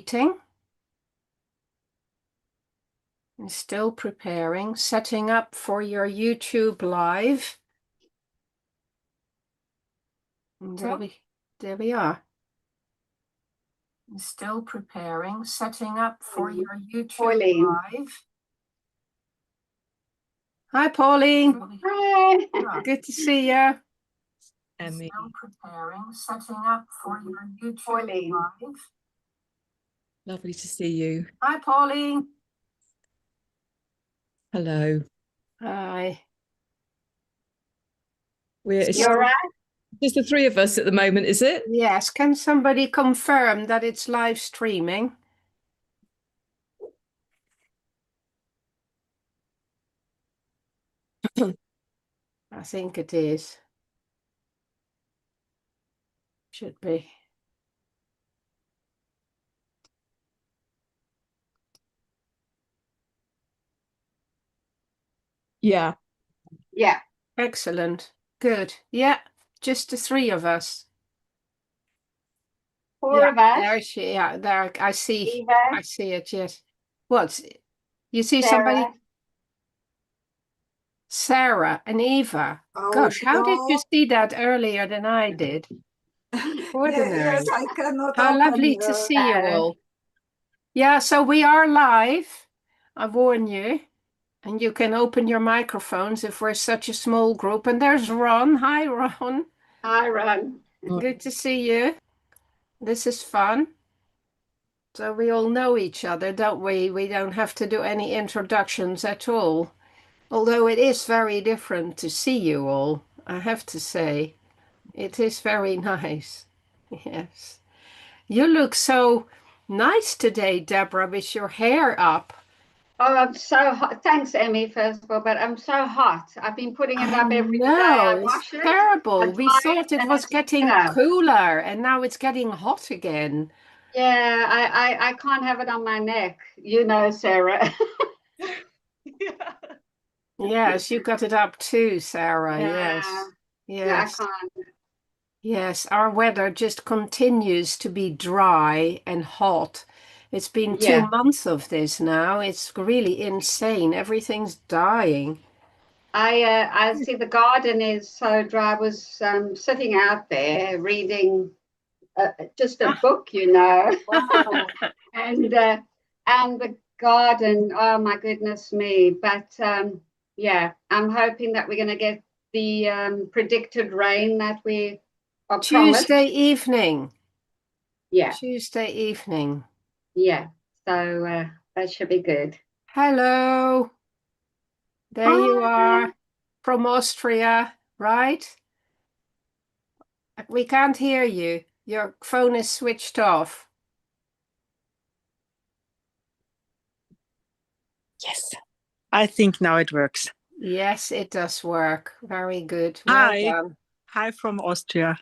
waiting. And still preparing, setting up for your YouTube live. And there we are. And still preparing, setting up for your YouTube Pauline. live. Hi, Pauline. Hi. Good to see you. Emmy. Still preparing, setting up for your YouTube Pauline. live. Lovely to see you. Hi, Pauline. Hello. Hi. You all right? Just the three of us at the moment, is it? Yes. Can somebody confirm that it's live streaming? I think it is. Should be. Yeah. Yeah. Excellent. Good. Yeah. Just the three of us. Four of us. There she. Yeah. There. I see. Eva, I see it. Yes. What? You see Sarah. somebody? Sarah and Eva. Oh, Gosh, how did you no. see that earlier than I did? Ordinary. Yes, I cannot How open lovely to see you all. Yeah, so we are live. I warn you. And you can open your microphones if we're such a small group. And there's Ron. Hi, Ron. Hi, Ron. Good to see you. This is fun. So we all know each other, don't we? We don't have to do any introductions at all. Although it is very different to see you all, I have to say. It is very nice. Yes. You look so nice today, Deborah, with your hair up. Oh, I'm so hot. Thanks, Emmy, first of all, but I'm so hot. I've been putting it up every day. I No, wash it's it. terrible. I We dry thought it, it and was I take getting it out. cooler, and now it's getting hot again. Yeah, I can't have it on my neck. You know, Sarah. Yeah. Yes, you got it up too, Sarah. Yeah. Yes. Yeah, I Yes. can't. Yes, our weather just continues to be dry and hot. It's been Yeah. 2 months of this now. It's really insane. Everything's dying. I see the garden is so dry. I was sitting out there reading just a book, you know, Wow. and the garden. Oh my goodness me! But yeah, I'm hoping that we're going to get the predicted rain that we are promised. Tuesday evening. Yeah, Tuesday evening. yeah. So that should be good. Hello. There you Hi. are from Austria, right? We can't hear you. Your phone is switched off. Yes, I think now it works. Yes, it does work. Very good. Well Hi. done. Hi from Austria.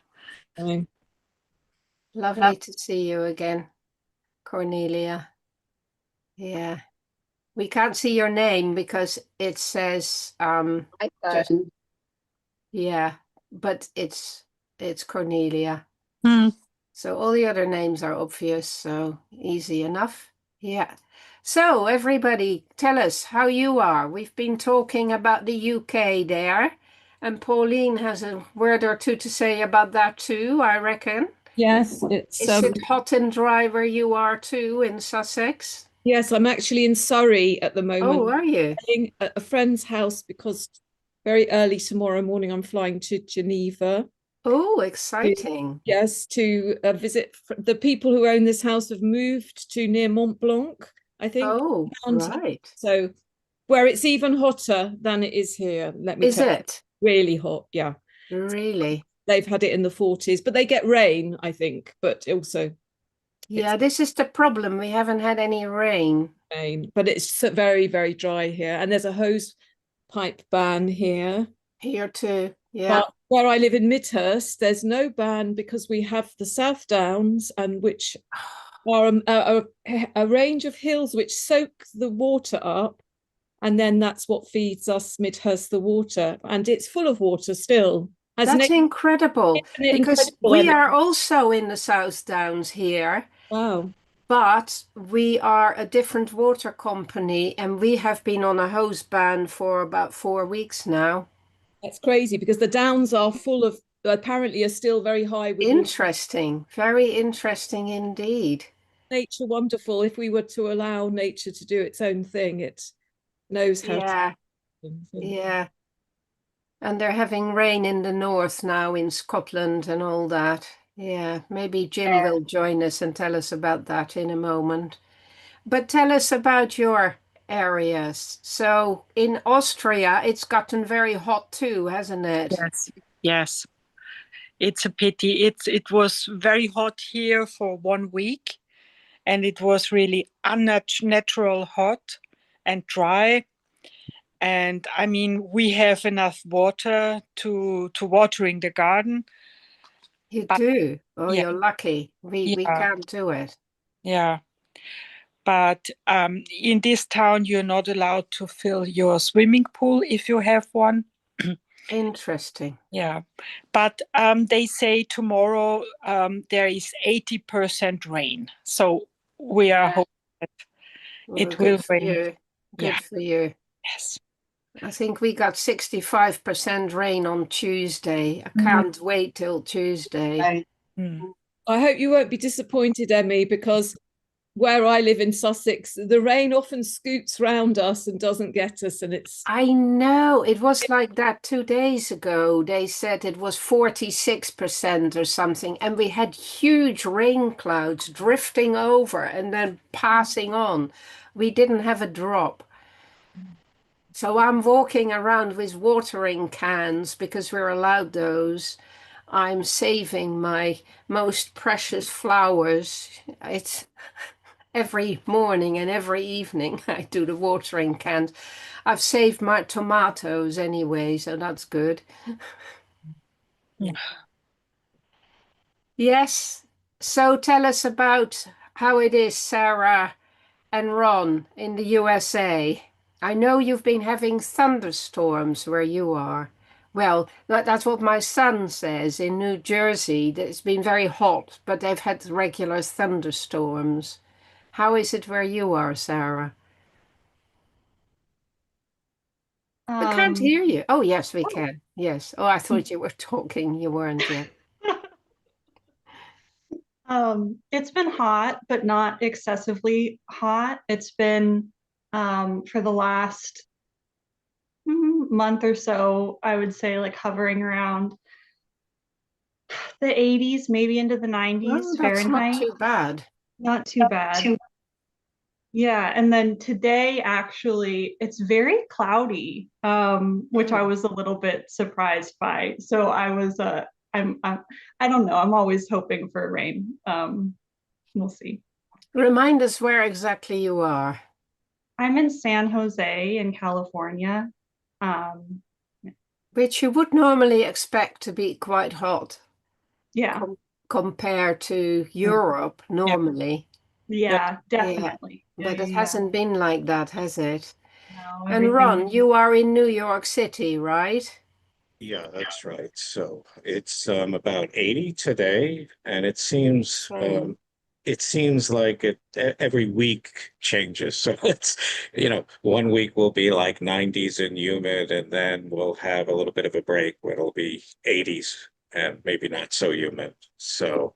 Lovely to see you again, Cornelia. Yeah. We can't see your name because it says Hi, just Deurzen. yeah, but it's Cornelia. Hmm. So all the other names are obvious, so easy enough. Yeah. So everybody, tell us how you are. We've been talking about the UK there, and Pauline has a word or two to say about that too, I reckon. Yes, it's Is it hot and dry where you are too in Sussex? yes, I'm actually in Surrey at the Oh, moment, are you? staying at a friend's house because very early tomorrow morning I'm flying to Geneva. Oh, exciting. Yes, to visit the people who own this house have moved to near Mont Blanc, I think. Oh, mountain. right. So where it's even hotter than it is here, let me Is tell you. it? Really hot, yeah. Really? They've had it in the 40s, but they get rain, I think, but also Yeah, this is the problem. We haven't had any rain. rain. But it's very, very dry here. And there's a hose pipe ban here. Here too. Yeah. But where I live in Midhurst, there's no ban because we have the South Downs, and which are a range of hills which soak the water up, and then that's what feeds us Midhurst the water, and it's full of water still. That's incredible isn't it because incredible, we Emmy? are also in the South Downs here, Wow. but we are a different water company and we have been on a hose ban for about 4 weeks now. That's crazy because the downs are full of, apparently are still very high with water. Interesting. Very interesting indeed. Nature wonderful. If we were to allow nature to do its own thing, it knows how to Yeah, do things. And yeah. And they're having rain in the north now in Scotland and all that. Yeah, maybe Jim Yeah. will join us and tell us about that in a moment. But tell us about your areas. So in Austria, it's gotten very hot too, hasn't it? Yes, yes. It's a pity. It was very hot here for 1 week, and it was really unnatural hot and dry. And I mean, we have enough water to watering the garden. You But do. Oh, yeah, you're lucky. We yeah, can't do it. yeah. But in this town, you're not allowed to fill your swimming pool if you have one. Interesting. Yeah, but they say tomorrow there is 80% rain, so we are Yeah. hoping that Well, it will good for rain. you. Yeah, Good for you. yes. I think we got 65% rain on Tuesday. I Mm, can't wait till Tuesday. Right. mm. I hope you won't be disappointed, Emmy, because where I live in Sussex, the rain often scoots round us and doesn't get us, and it's I know it was like that 2 days ago. They said it was 46% or something, and we had huge rain clouds drifting over and then passing on. We didn't have a drop. So I'm walking around with watering cans because we're allowed those. I'm saving my most precious flowers. It's every morning and every evening I do the watering cans. I've saved my tomatoes anyway, so that's good. Yeah. Yes. So tell us about how it is, Sarah and Ron, in the USA. I know you've been having thunderstorms where you are. Well, that's what my son says in New Jersey. That it's been very hot, but they've had regular thunderstorms. How is it where you are, Sarah? We can't Um, hear you. Oh, yes, we can. Yes. Oh, I thought you were talking. You weren't yet. it's been hot, but not excessively hot. It's been for the last month or so, I would say like hovering around the 80s, maybe into the 90s Oh, that's not Fahrenheit. too bad. Not too bad. Yeah, and then today actually it's very cloudy, which I Mm. was a little bit surprised by. So I don't know. I'm always hoping for rain. We'll see. Remind us where exactly you are. I'm in San Jose in California. Um, Which you would normally expect to be quite hot yeah, com compared to Mm. Europe Yeah, normally. yeah. yeah, Yeah, definitely. Yeah, but it yeah, yeah. hasn't been like that, has it? No, And everything. Ron, you are in New York City, right? Yeah, that's right. So it's about 80 today, and Same. it seems like every week changes. So it's, 1 week will be like 90s and humid, and then we'll have a little bit of a break where it'll be 80s and maybe not so humid. So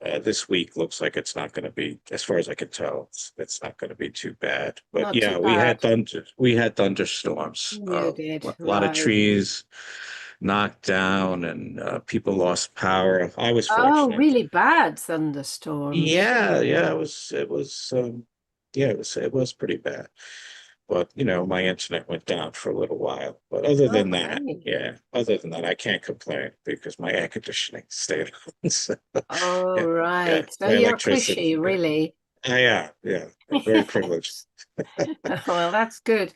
this week looks like it's not going to be, as far as I can tell, it's not going to be too bad. But Not too yeah, bad. we had thunderstorms. You did, A lot of right. trees knocked down, and people lost power. I was Oh, fortunate. really bad thunderstorms. Yeah, yeah, it was pretty bad. But my internet went down for a little while. But Okay. other than that, I can't complain because my air conditioning stayed on. So, Oh, yeah, yeah, right. So my you're electricity. cushy, Yeah, really. yeah, I'm very privileged. Well, that's good.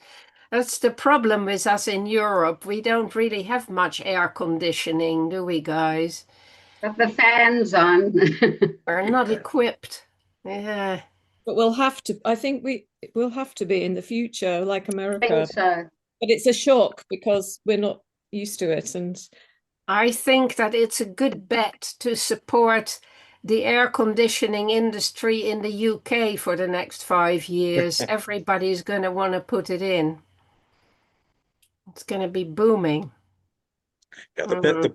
That's the problem with us in Europe. We don't really have much air conditioning, do we, guys? Got the fans on. We're not equipped. Yeah. but we'll have to. I think we will have to be in the future, like Think America. so. But it's a shock because we're not used to it, and I think that it's a good bet to support the air conditioning industry in the UK for the next 5 years. Everybody's going to want to put it in. It's going to be booming. Yeah, Mhm.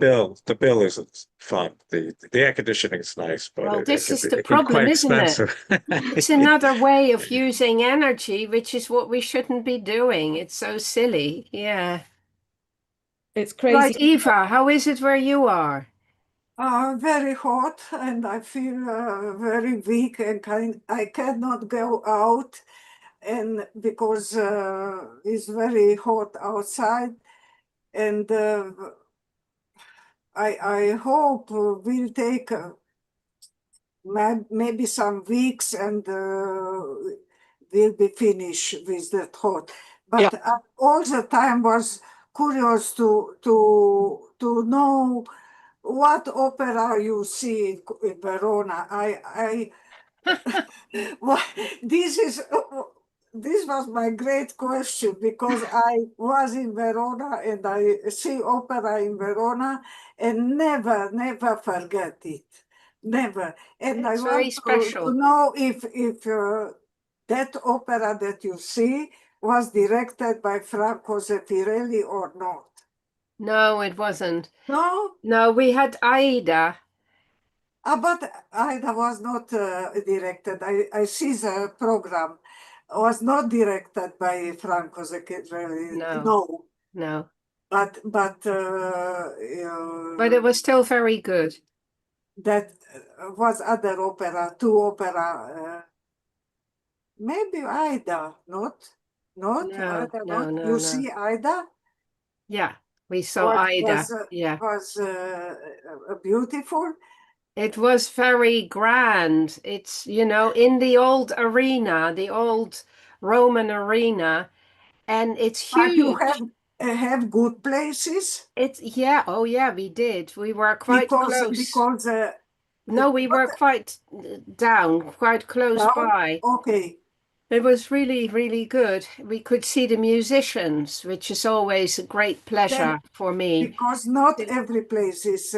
the bill isn't fun. The air conditioning is nice, but Well, this is the it can be quite problem, isn't it? expensive. It's another way of using energy, which is what we shouldn't be doing. It's so silly. Yeah. It's Right, crazy. Eva, how is it where you are? Very hot, and I feel very weak, and I cannot go out, and because it's very hot outside, and I hope we'll take maybe some weeks, and we'll be finished with that hot. Yeah. But I all the time was curious to know what opera you see in Verona. Well, this is this was my great question, because I was in Verona and I see opera in Verona and never forget it, never. And I It's very want to special. know if that opera that you see was directed by Franco Zeffirelli or not. No, it wasn't. No. No, we had Aida. But Aida was not directed. I see the program was not directed by Franco Zeffirelli. No, No, no. but But it was still very good. that was other opera, two opera. Maybe Aida, not No, Aida, no, not. no, You no. see Aida Yeah, we saw Aida. Yeah. was beautiful. It was very grand. It's, in the old arena, the old Roman arena, and it's But you huge. have good places. Yeah, oh yeah, we did. We were quite Because close. No, we what were quite down, quite close down? by. Okay, It was really, really good. We could see the musicians, which is always a great pleasure then for me. because not every place is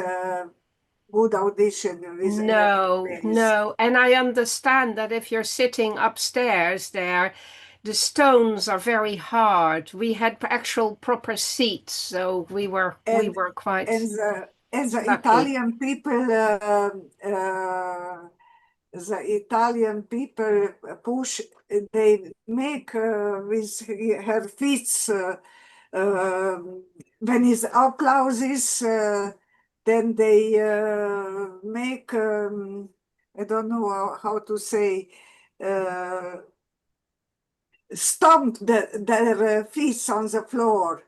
good audition with every No, place. no. And I understand that if you're sitting upstairs there, the stones are very hard. We had actual proper seats, so we And were quite the lucky. Italian people the Italian people push, they make with her feet when it's applauses, then they make, I don't know how to say, uh, stomp their feet on the floor.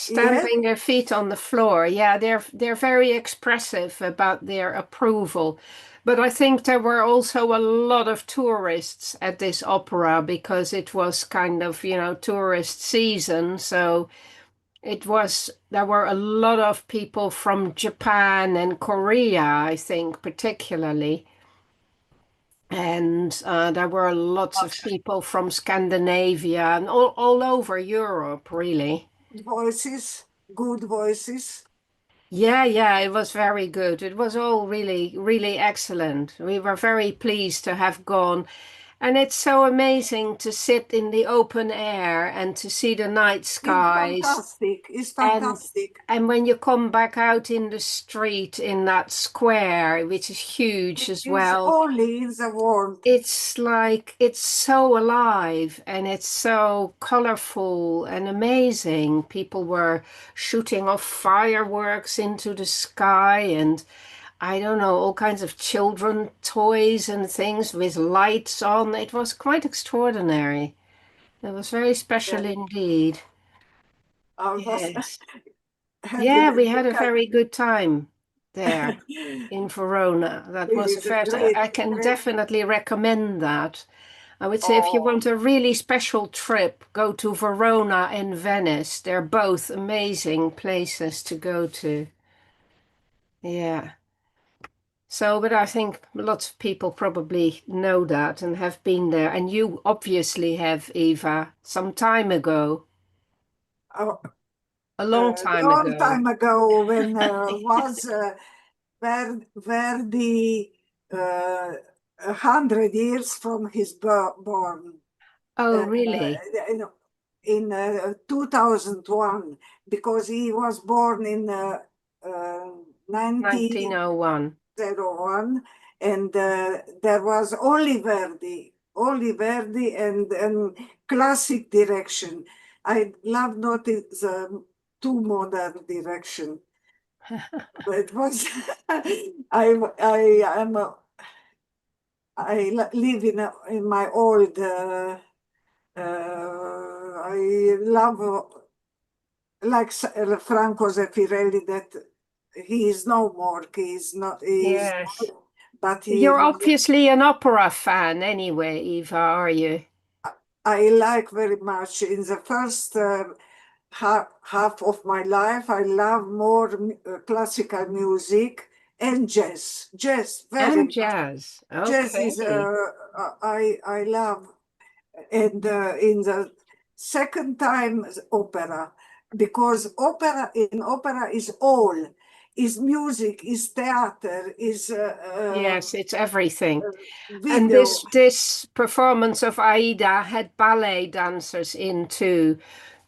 Yes, Stamping their feet on the floor. Yeah, they're very expressive about their approval. But I think there were also a lot of tourists at this opera because it was kind of, tourist season. So there were a lot of people from Japan and Korea, I think, particularly. And there were lots of people from Scandinavia and all over Europe, really. voices, good voices. Yeah, yeah, it was very good. It was all really, really excellent. We were very pleased to have gone. And it's so amazing to sit in the open air and to see the night It's skies. fantastic. It's And fantastic. and when you come back out in the street in that square, which is huge as It's well, only in the world. it's like it's so alive and it's so colorful and amazing. People were shooting off fireworks into the sky and I don't know, all kinds of children toys and things with lights on. It was quite extraordinary. It was very special Very, indeed. I was Yes. happy Yeah, that we you had a can. very good time there in Verona. That was a It's a first. great, I can great. definitely recommend that. I would say if you Oh, want a really special trip, go to Verona and Venice. They're both amazing places to go to. Yeah. So, but I think lots of people probably know that and have been there. And you obviously have, Eva, some time ago, uh, a long time long ago. time ago when was Verdi 100 years from his born. Oh, really? In 2001, because he was born in 1901. 1901, and there was only Verdi and classic direction. I love not the too modern direction. It was I am live in my old I love like Franco Zeffirelli, that he is no more. He is not. He is, Yes. but You're obviously an opera fan anyway, Eva, are you? I like very much. In the first half of my life, I love more classical music and jazz. Jazz, very And much. jazz. Jazz is Okay. I love. And in the second time, opera, because opera is all, is music, is theater, is Yes, it's everything. And video. this performance of Aida had ballet dancers in too.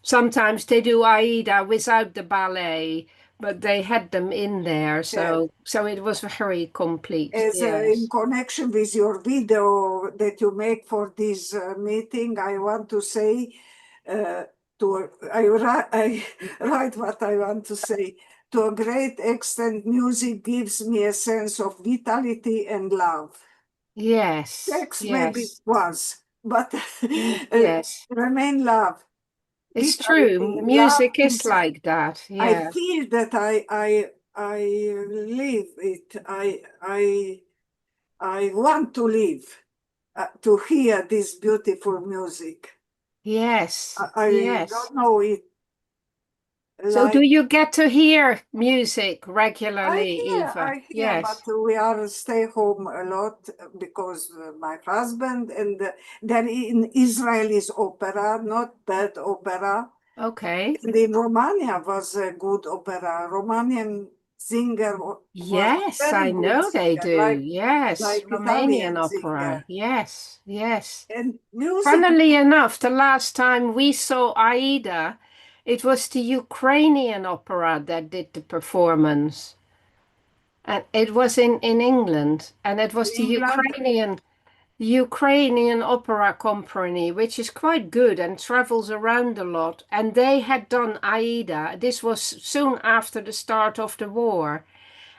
Sometimes they do Aida without the ballet, but they had them in there, so it was very complete. As in Yes. connection with your video that you make for this meeting, I want to say, I write what I want to say. To a great extent, music gives me a sense of vitality and love. Yes. Sex maybe Yes. was, but Yes. remain love. It's Vitality true. and love Music is is, like that. I Yeah. feel that I live it. I want to live to hear this beautiful music. Yes. I Yes. don't know it So do like you get to hear music regularly, Eva? I hear, but Yes. we are stay home a lot because my husband and there in Israel is opera, not bad opera. Okay. And in Romania was a good opera. Romanian singer was Yes, very I good know they singer, do. Yes, like Romanian Italian singer. opera. Yes, yes. And music, Funnily enough, the last time we saw Aida, it was the Ukrainian opera that did the performance. And it was in England, and it was the England, Ukrainian opera company, which is quite good and travels around a lot. And they had done Aida. This was soon after the start of the war.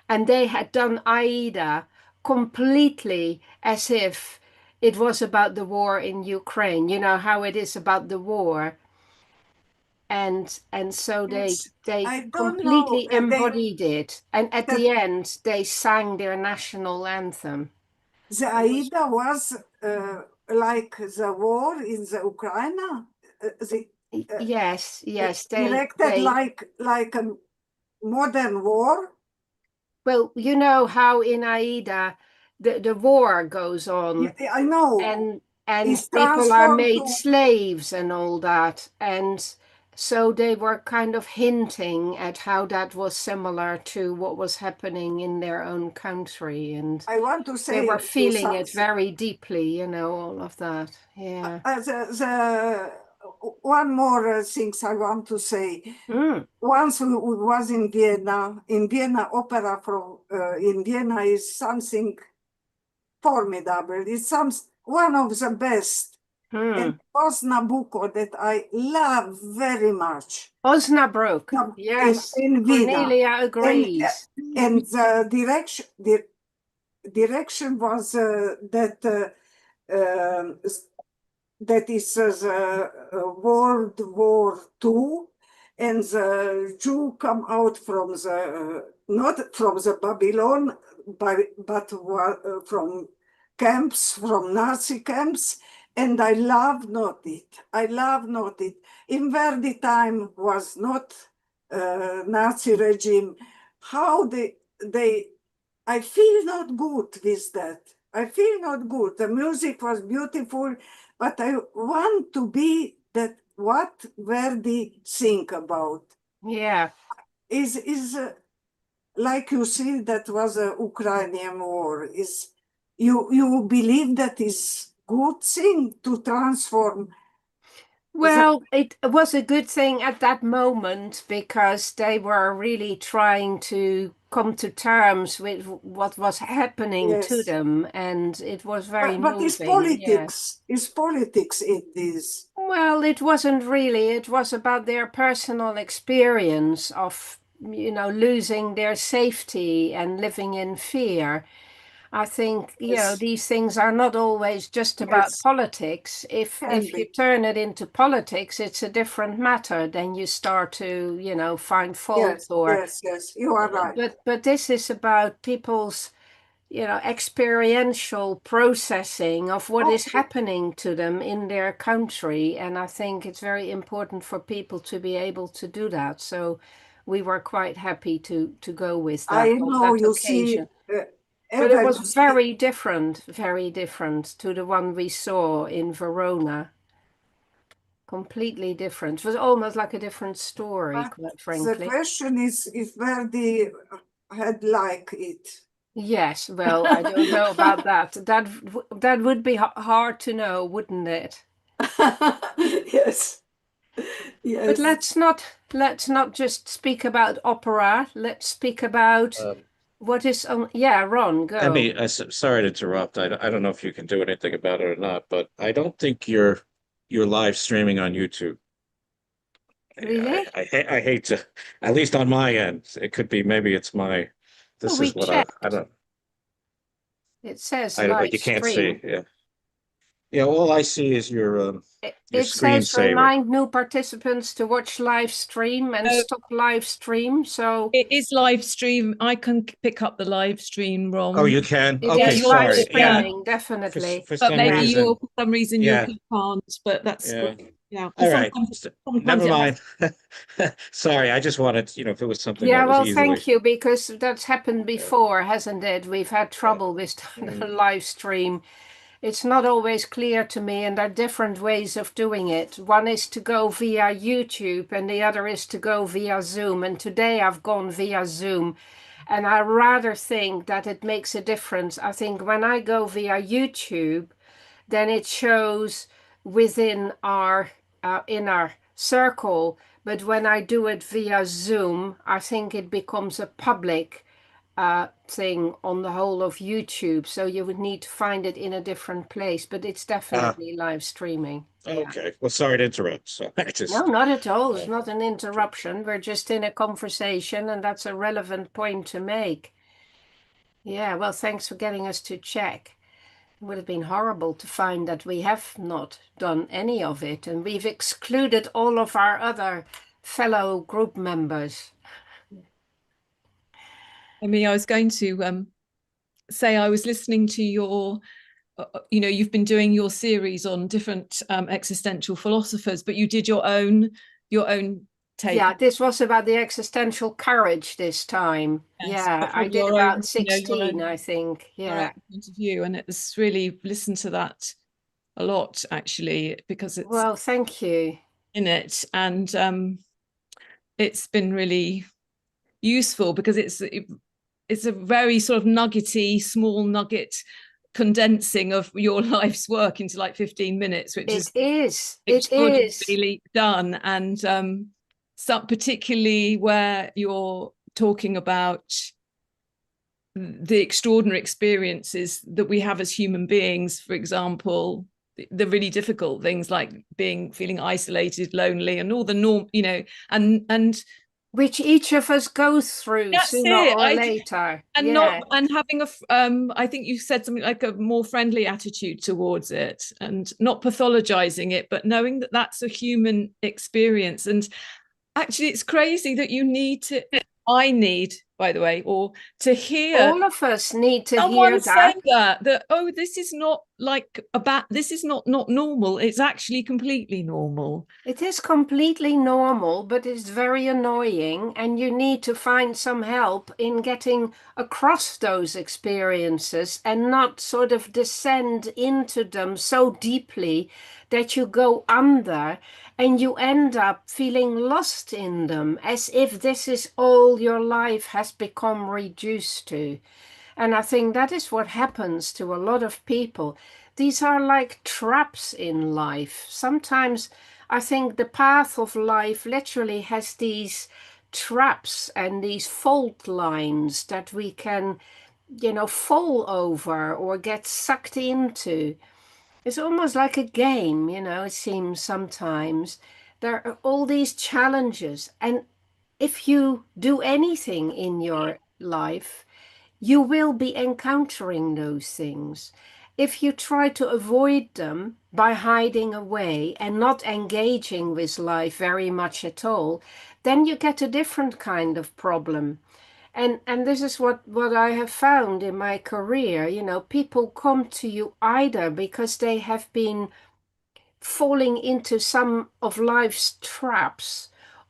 And they had done Aida completely as if it was about the war in Ukraine. You know how it is about the war. And so yes, they I don't know. completely embodied it. And at the end, they sang their national anthem. The It was Aida was like the war in the Ukraine, yes, yes. directed They like a modern war. well, you know how in Aida the war goes on, I know and it's people are transformed made to. slaves and all that, and so they were kind of hinting at how that was similar to what was happening in their own country, and I want to they were say to feeling it something. very deeply, all of that. Yeah. The one more things I want to say. Mm, Once we was in Vienna Opera from in Vienna is something formidable. It's one of the best. And mm. was Nabucco that I love very much. Osnabrück. In, Yes. in Vienna. Cornelia And, agrees. and the direction was that is World War II, and the Jew come out from the not from the Babylon, but from camps, from Nazi camps, and I love not it. I love not it. In Verdi time was not Nazi regime. How they I feel not good with that. I feel not good. The music was beautiful, but I want to be that what Verdi think about. Yeah. Is like you see that was a Ukrainian war. Is you believe that is good thing to transform? Well, it was a good thing at that moment because they were really trying to come to terms with what was happening to Yes, them, and it was very but moving. Yeah. is politics in this? Well, it wasn't really. It was about their personal experience of, losing their safety and living in fear. I think, Yes, these things are not always just about yes, politics. If can if you be. turn it into politics, it's a different matter. Then you start to, find fault Yes, or yes, yes, you are right. but this is about people's, experiential processing of what is Okay, happening to them in their country. And I think it's very important for people to be able to do that. So we were quite happy to go with that I on know that you see, occasion. But it Eva, was you see, very different to the one we saw in Verona. Completely different. It was almost like a different story, but quite the frankly. question is if Verdi had liked it. Yes, well, I don't know about that. That would be hard to know, wouldn't it? Yes, But yes. let's not just speak about opera. Let's speak about what is on. Yeah, Ron, go. Emmy, sorry to interrupt. I don't know if you can do anything about it or not, but I don't think you're live streaming on YouTube. Really? I hate to, at least on my end. It could be maybe it's my. Oh, This we is what I checked. don't. It says I but live you can't see. stream. Yeah, yeah. All I see is your It says screensaver. remind new participants to watch live stream and Oh, stop live stream. So it is live stream. I can pick up the live stream, Oh, Ron. you can. it Yeah, Okay, is you're, live sorry. Yeah, yeah, streaming, definitely. for but some maybe Yeah. you're reason. for some reason you Yeah, can't. But that's yeah. yeah. All Because right. sometimes Never it has. mind. Sorry, I just wanted, if it was something Yeah, that was well, easily. thank you, because that's happened Yeah, before, hasn't it? We've had yeah. trouble with the Mm. live stream. It's not always clear to me, and there are different ways of doing it. One is to go via YouTube, and the other is to go via Zoom. And today I've gone via Zoom, and I rather think that it makes a difference. I think when I go via YouTube, then it shows within our inner circle. But when I do it via Zoom, I think it becomes a public thing on the whole of YouTube. So you would need to find it in a different place, but it's Ah, definitely live streaming. Yeah. okay. Well, sorry to interrupt. So I No, just. not at all. It's Uh, not an interruption. We're just in a conversation, and that's a relevant point to make. Yeah, well, thanks for getting us to check. It would have been horrible to find that we have not done any of it, and we've excluded all of our other fellow group members. I mean, I was going to say I was listening to your. You've been doing your series on different existential philosophers, but you did your own take. Yeah, this was about the existential courage this time. Yes, Yeah, but I from did your about own, your 16, own I think. Yeah. direct point of view, and it was really listened to that a lot actually because it's Well, thank you. in it, and it's been really useful because it's a very sort of nuggety, small nugget condensing of your life's work into like 15 minutes, which It is is. It is. extraordinarily done. And some particularly where you're talking about the extraordinary experiences that we have as human beings, for example, the really difficult things like feeling isolated, lonely, and all the norm, and Which each of us goes through that's sooner it. or later. And not Yeah. and having I think you said something like a more friendly attitude towards it, and not pathologizing it, but knowing that that's a human experience. And actually it's crazy that I need, by the way, or to hear All of us need to hear someone say that. that oh, this is not like this is not normal. It's actually completely normal. It is completely normal, but it's very annoying, and you need to find some help in getting across those experiences and not sort of descend into them so deeply that you go under and you end up feeling lost in them, as if this is all your life has become reduced to. And I think that is what happens to a lot of people. These are like traps in life. Sometimes I think the path of life literally has these traps and these fault lines that we can, fall over or get sucked into. It's almost like a game, it seems sometimes. There are all these challenges. And if you do anything in your life, you will be encountering those things. If you try to avoid them by hiding away and not engaging with life very much at all, then you get a different kind of problem. And this is what I have found in my career. People come to you either because they have been falling into some of life's traps,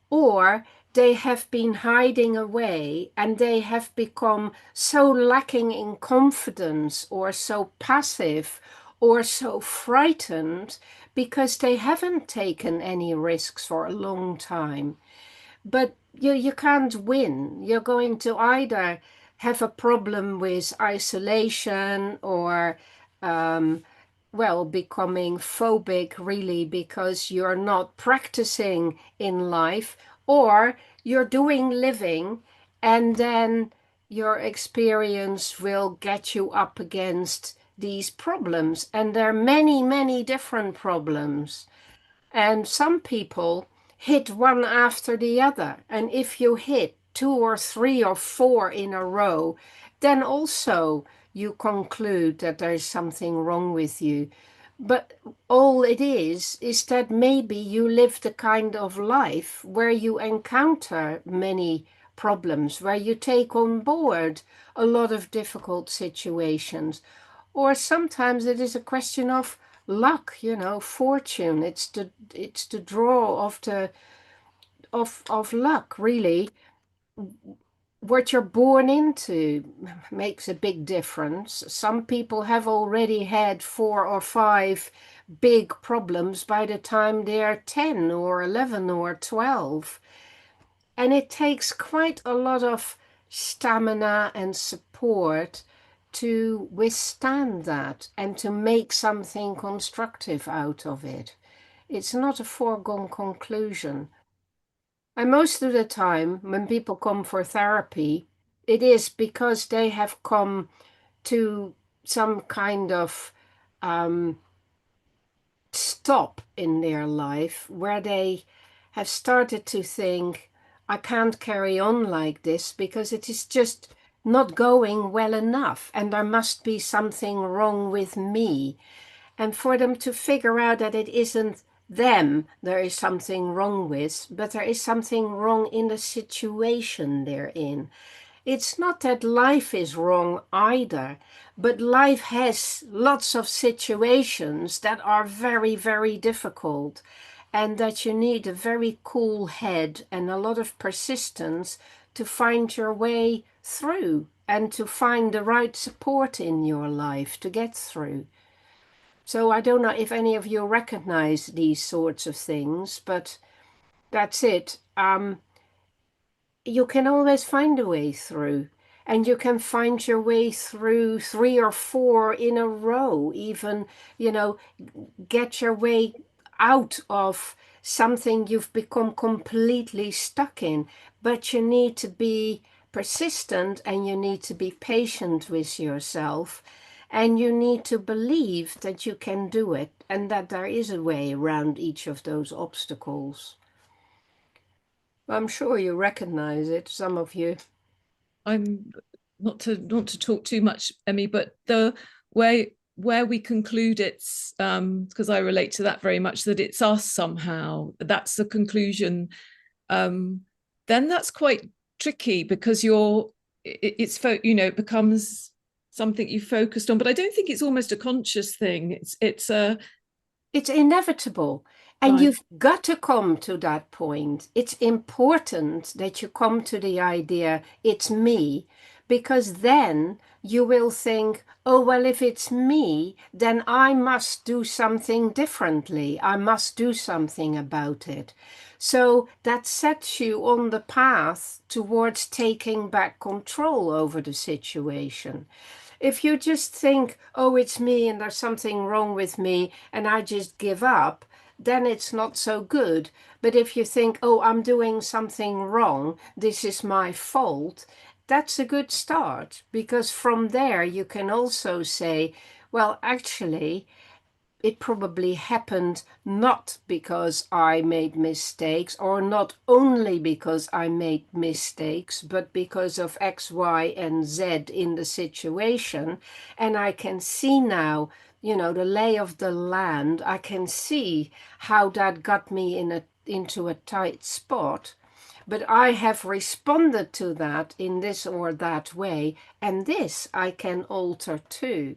or they have been hiding away and they have become so lacking in confidence or so passive or so frightened because they haven't taken any risks for a long time. But you can't win. You're going to either have a problem with isolation or becoming phobic, really, because you're not practicing in life, or you're doing living, and then your experience will get you up against these problems. And there are many, many different problems. And some people hit one after the other. And if you hit two or three or four in a row, then also you conclude that there is something wrong with you. But all it is that maybe you live the kind of life where you encounter many problems, where you take on board a lot of difficult situations. Or sometimes it is a question of luck, fortune. It's the draw of luck, really. What you're born into makes a big difference. Some people have already had 4 or 5 big problems by the time they're 10 or 11 or 12. And it takes quite a lot of stamina and support to withstand that and to make something constructive out of it. It's not a foregone conclusion. And most of the time, when people come for therapy, it is because they have come to some kind of stop in their life where they have started to think, I can't carry on like this because it is just not going well enough, and there must be something wrong with me. And for them to figure out that it isn't them there is something wrong with, but there is something wrong in the situation they're in. It's not that life is wrong either, but life has lots of situations that are very, very difficult, and that you need a very cool head and a lot of persistence to find your way through and to find the right support in your life to get through. So I don't know if any of you recognize these sorts of things, but that's it. You can always find a way through, and you can find your way through 3 or 4 in a row, even, get your way out of something you've become completely stuck in. But you need to be persistent and you need to be patient with yourself, and you need to believe that you can do it and that there is a way around each of those obstacles. I'm sure you recognize it, some of you. I'm not to talk too much, Emmy, but the where we conclude it's because I relate to that very much, that it's us somehow. That's the conclusion. Then that's quite tricky because it becomes something you focused on. But I don't think it's almost a conscious thing. It's inevitable. And Right. you've got to come to that point. It's important that you come to the idea, it's me, because then you will think, oh, well, if it's me, then I must do something differently. I must do something about it. So that sets you on the path towards taking back control over the situation. If you just think, oh, it's me and there's something wrong with me and I just give up, then it's not so good. But if you think, oh, I'm doing something wrong, this is my fault, that's a good start, because from there you can also say, well, actually, it probably happened not because I made mistakes, or not only because I made mistakes, but because of X, Y, and Z in the situation. And I can see now, the lay of the land. I can see how that got me into a tight spot. But I have responded to that in this or that way, and this I can alter too.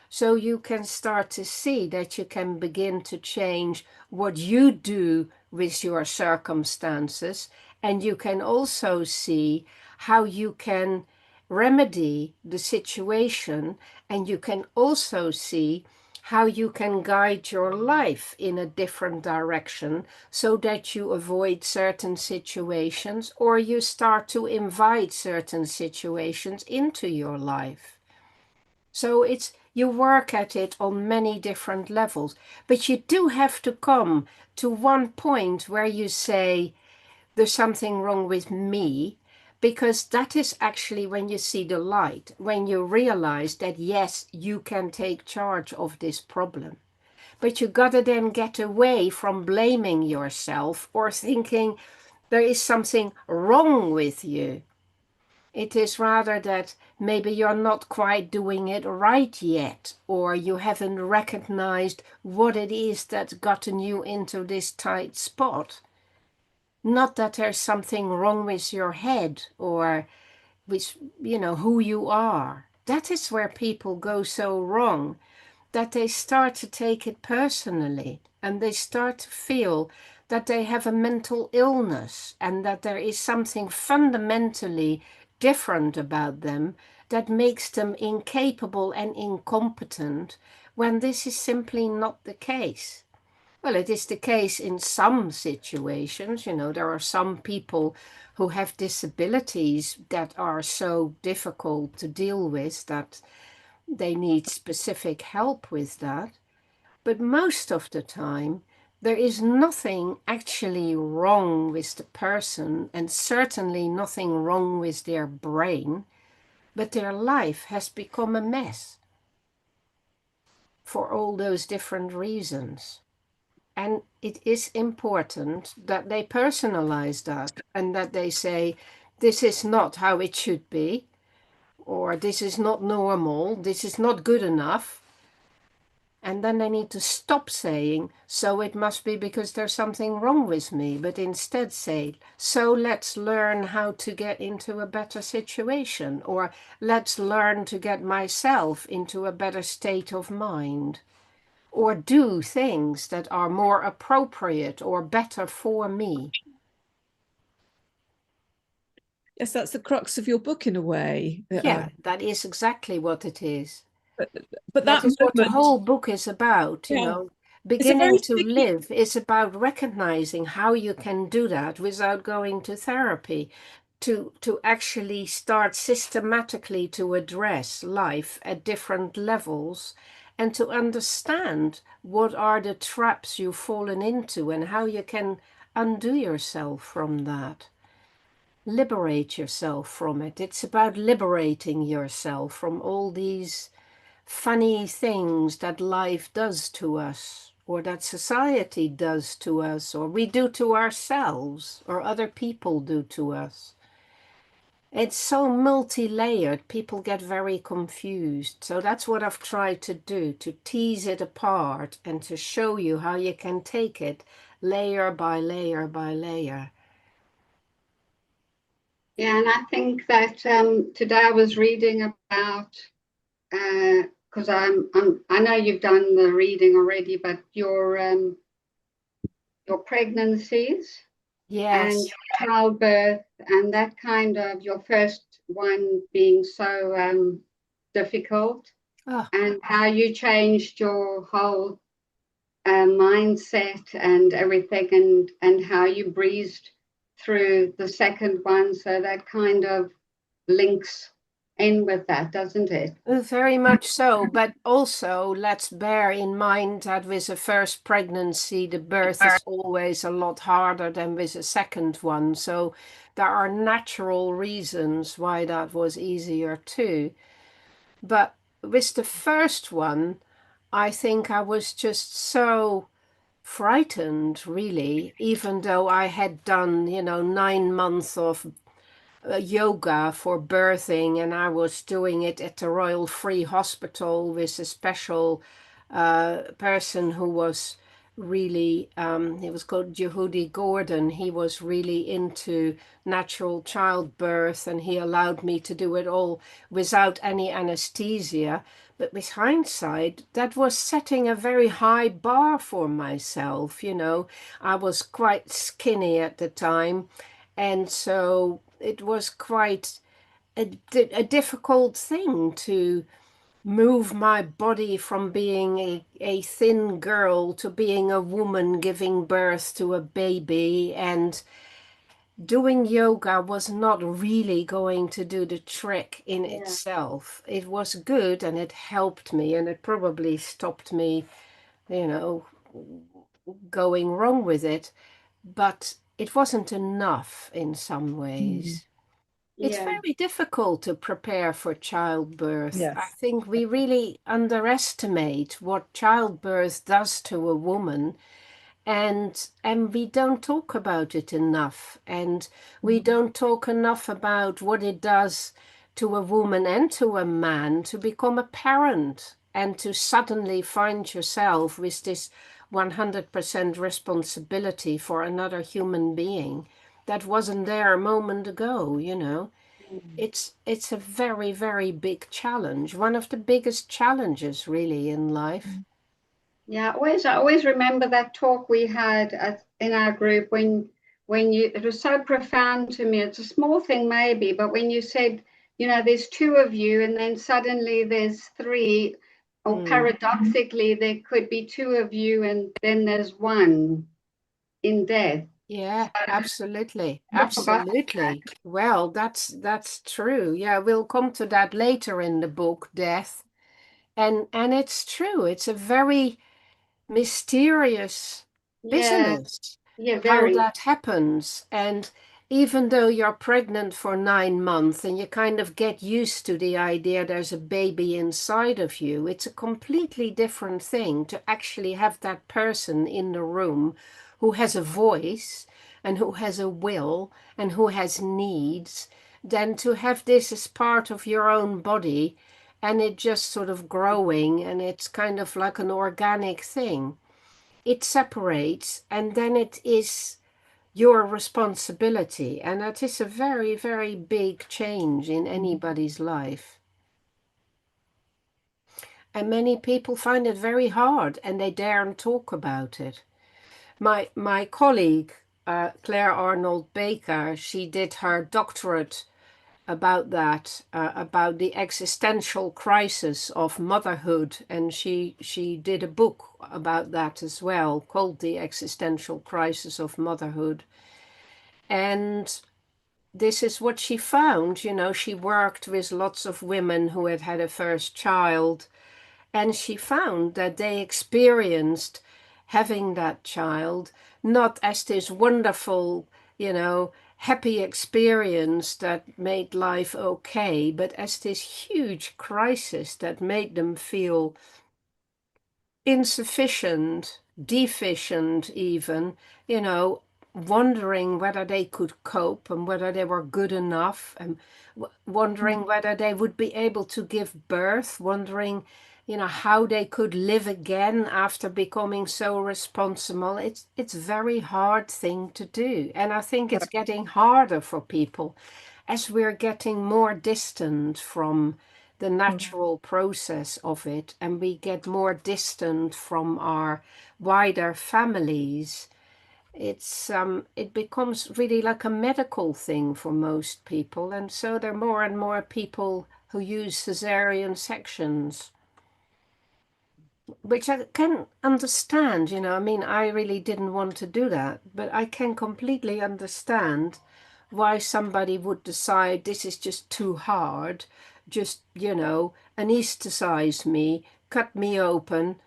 So you can start to see that you can begin to change what you do with your circumstances. And you can also see how you can remedy the situation. And you can also see how you can guide your life in a different direction so that you avoid certain situations, or you start to invite certain situations into your life. So you work at it on many different levels, but you do have to come to one point where you say, there's something wrong with me, because that is actually when you see the light, when you realize that, yes, you can take charge of this problem. But you gotta then get away from blaming yourself or thinking there is something wrong with you. It is rather that maybe you're not quite doing it right yet, or you haven't recognized what it is that's gotten you into this tight spot. Not that there's something wrong with your head or with, who you are. That is where people go so wrong, that they start to take it personally, and they start to feel that they have a mental illness and that there is something fundamentally different about them that makes them incapable and incompetent, when this is simply not the case. Well, it is the case in some situations. There are some people who have disabilities that are so difficult to deal with that they need specific help with that. But most of the time, there is nothing actually wrong with the person, and certainly nothing wrong with their brain, but their life has become a mess for all those different reasons. And it is important that they personalize that and that they say, this is not how it should be, or this is not normal, this is not good enough. And then they need to stop saying, so it must be because there's something wrong with me, but instead say, so let's learn how to get into a better situation, or let's learn to get myself into a better state of mind, or do things that are more appropriate or better for me. Yes, that's the crux of your book in a way. Yeah, that is exactly what it is. But That that is what the moment, whole book is about, yeah, it's a Beginning very to sticky. live is about recognizing how you can do that without going to therapy, to actually start systematically to address life at different levels, and to understand what are the traps you've fallen into and how you can undo yourself from that. Liberate yourself from it. It's about liberating yourself from all these funny things that life does to us, or that society does to us, or we do to ourselves, or other people do to us. It's so multi-layered, people get very confused. So that's what I've tried to do, to tease it apart and to show you how you can take it layer by layer by layer. Yeah, and I think that today I was reading about, because I know you've done the reading already, but your pregnancies and Yes, childbirth and that kind of your first one being so difficult, Oh, and how you changed your whole mindset and everything, and how you breezed through the second one. So that kind of links in with that, doesn't it? very much so. But also, let's bear in mind that with a first pregnancy, the birth is always a lot harder than with a second one. So there are natural reasons why that was easier too. But with the first one, I think I was just so frightened, really, even though I had done, 9 months of yoga for birthing, and I was doing it at the Royal Free Hospital with a special person who was really, he was called Yehudi Gordon. He was really into natural childbirth, and he allowed me to do it all without any anesthesia. But with hindsight, that was setting a very high bar for myself. I was quite skinny at the time, and so it was quite a difficult thing to move my body from being a thin girl to being a woman giving birth to a baby. And doing yoga was not really going to do the trick in Yeah. itself. It was good and it helped me, and it probably stopped me, you know, going wrong with it. But it wasn't enough in some ways. It's Yeah. very difficult to prepare for childbirth. I Yes. think we really underestimate what childbirth does to a woman, and we don't talk about it enough, and we don't talk enough about what it does to a woman and to a man to become a parent and to suddenly find yourself with this 100% responsibility for another human being that wasn't there a moment ago. It's a very, very big challenge, one of the biggest challenges really in life. Yeah, I always remember that talk we had in our group when you it was so profound to me. It's a small thing maybe, but when you said, there's two of you, and then suddenly there's three, or paradoxically there could be two of you, and then there's one in death. Yeah, absolutely. Not about Absolutely. Well, that's true. Yeah, we'll come to that later in the book, Death. And it's true. It's a very mysterious Yeah, business yeah, how very. that happens. And even though you're pregnant for 9 months and you kind of get used to the idea there's a baby inside of you, it's a completely different thing to actually have that person in the room who has a voice and who has a will and who has needs than to have this as part of your own body and it just sort of growing, and it's kind of like an organic thing. It separates and then it is your responsibility. And that is a very, very big change in anybody's life. And many people find it very hard and they daren't talk about it. My colleague, Claire Arnold Baker, she did her doctorate about that, about the existential crisis of motherhood, and she did a book about that as well, called The Existential Crisis of Motherhood. And this is what she found. She worked with lots of women who had had a first child, and she found that they experienced having that child not as this wonderful, happy experience that made life okay, but as this huge crisis that made them feel insufficient, deficient, even, you know, wondering whether they could cope and whether they were good enough, and wondering whether they would be able to give birth, wondering, how they could live again after becoming so responsible. It's a very hard thing to do. And I think it's getting harder for people as we're getting more distant from the natural process of it, and we get more distant from our wider families. it becomes really like a medical thing for most people, and so there are more and more people who use cesarean sections, which I can understand, you know. I mean, I really didn't want to do that, but I can completely understand why somebody would decide this is just too hard, just, you know, anesthetize me, cut me open,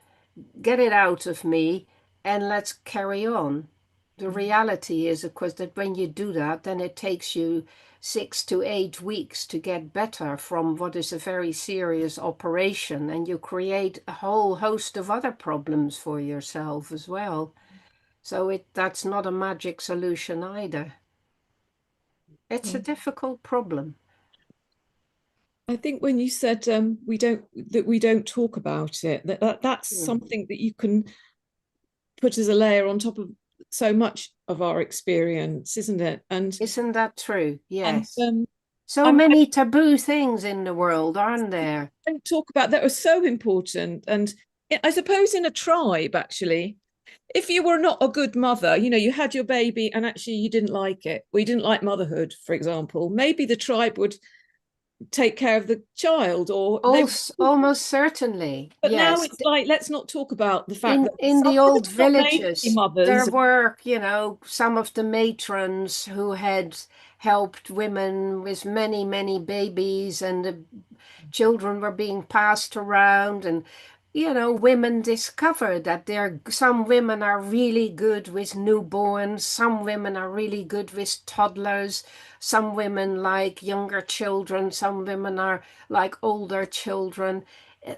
get it out of me, and let's carry on. The reality is, of course, that when you do that, then it takes you 6 to 8 weeks to get better from what is a very serious operation, and you create a whole host of other problems for yourself as well. So that's not a magic solution either. It's a difficult problem. I think when you said we don't talk about it, that's something that you can put as a layer on top of so much of our experience, isn't it? And isn't that true? Yes. And, so many taboo things in the world, aren't there? Don't talk about that are so important. And I suppose in a tribe, actually, if you were not a good mother, you know, you had your baby and actually you didn't like it, or you didn't like motherhood, for example, maybe the tribe would take care of the child, or almost certainly. But yes. Now it's like, let's not talk about the fact that in the old villages, there mothers. were, you know, some of the matrons who had helped women with many, many babies, and the children were being passed around, and you know, women discovered that some women are really good with newborns, some women are really good with toddlers, some women like younger children, some women are like older children,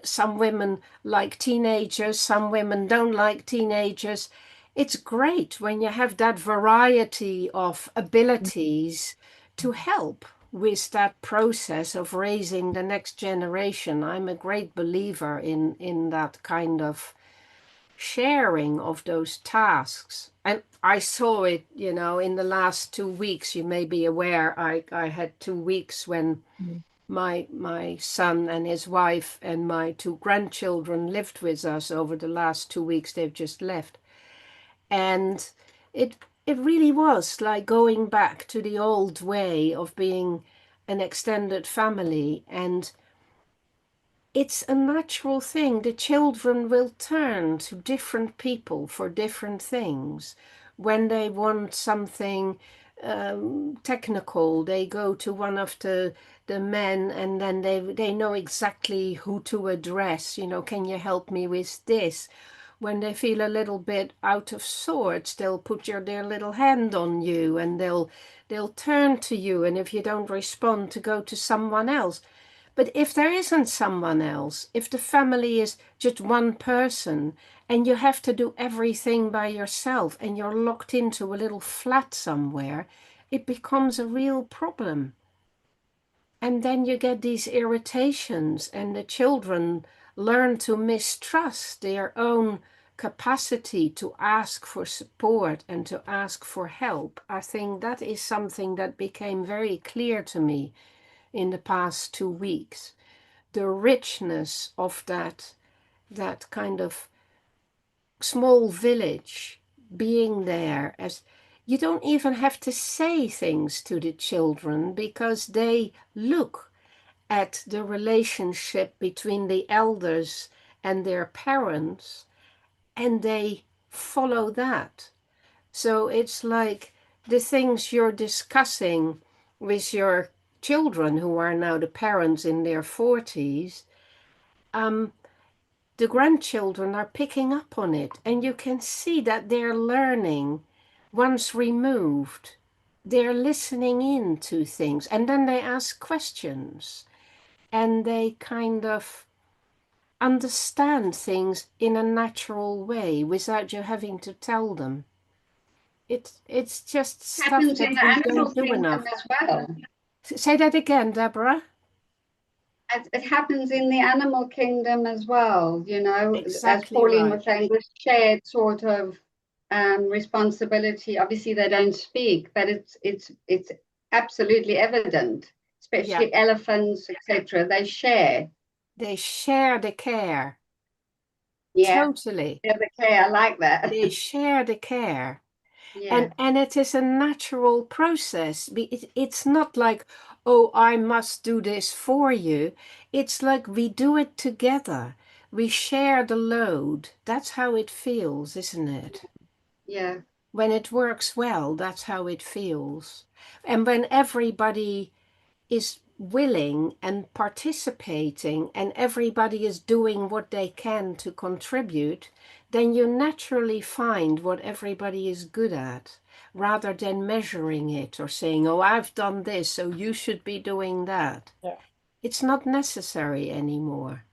some women like teenagers, some women don't like teenagers. It's great when you have that variety of abilities to help with that process of raising the next generation. I'm a great believer in that kind of sharing of those tasks. And I saw it, you know, in the last 2 weeks. You may be aware, I had 2 weeks when my son and his wife and my 2 grandchildren lived with us over the last 2 weeks. They've just left. And it really was like going back to the old way of being an extended family. And it's a natural thing. The children will turn to different people for different things. When they want something technical, they go to one of the men, and then they know exactly who to address. You know, can you help me with this? When they feel a little bit out of sorts, they'll put their little hand on you, and they'll turn to you, and if you don't respond, to go to someone else. But if there isn't someone else, if the family is just one person and you have to do everything by yourself and you're locked into a little flat somewhere, it becomes a real problem. And then you get these irritations, and the children learn to mistrust their own capacity to ask for support and to ask for help. I think that is something that became very clear to me in the past 2 weeks. The richness of that kind of small village, being there, as you don't even have to say things to the children, because they look at the relationship between the elders and their parents, and they follow that. So it's like the things you're discussing with your children, who are now the parents in their 40s, the grandchildren are picking up on it, and you can see that they're learning once removed. They're listening in to things, and then they ask questions, and they kind of understand things in a natural way without you having to tell them. It's just stuff Happens that in the we animal don't do kingdom enough. as well. Say that again, Deborah. It happens in the animal kingdom as well, you know, as Exactly Pauline right. was saying, this shared sort of responsibility. Obviously, they don't speak, but it's absolutely evident, especially elephants, etc. They share. They share the care. Yeah, Totally. share the care. I like that. They share the care. Yeah. And it is a natural process. It's not like, oh, I must do this for you. It's like we do it together. We share the load. That's how it feels, isn't it? Yeah. When it works well, that's how it feels. And when everybody is willing and participating and everybody is doing what they can to contribute, then you naturally find what everybody is good at rather than measuring it or saying, oh, I've done this, so you should be doing that. Yeah. It's not necessary anymore.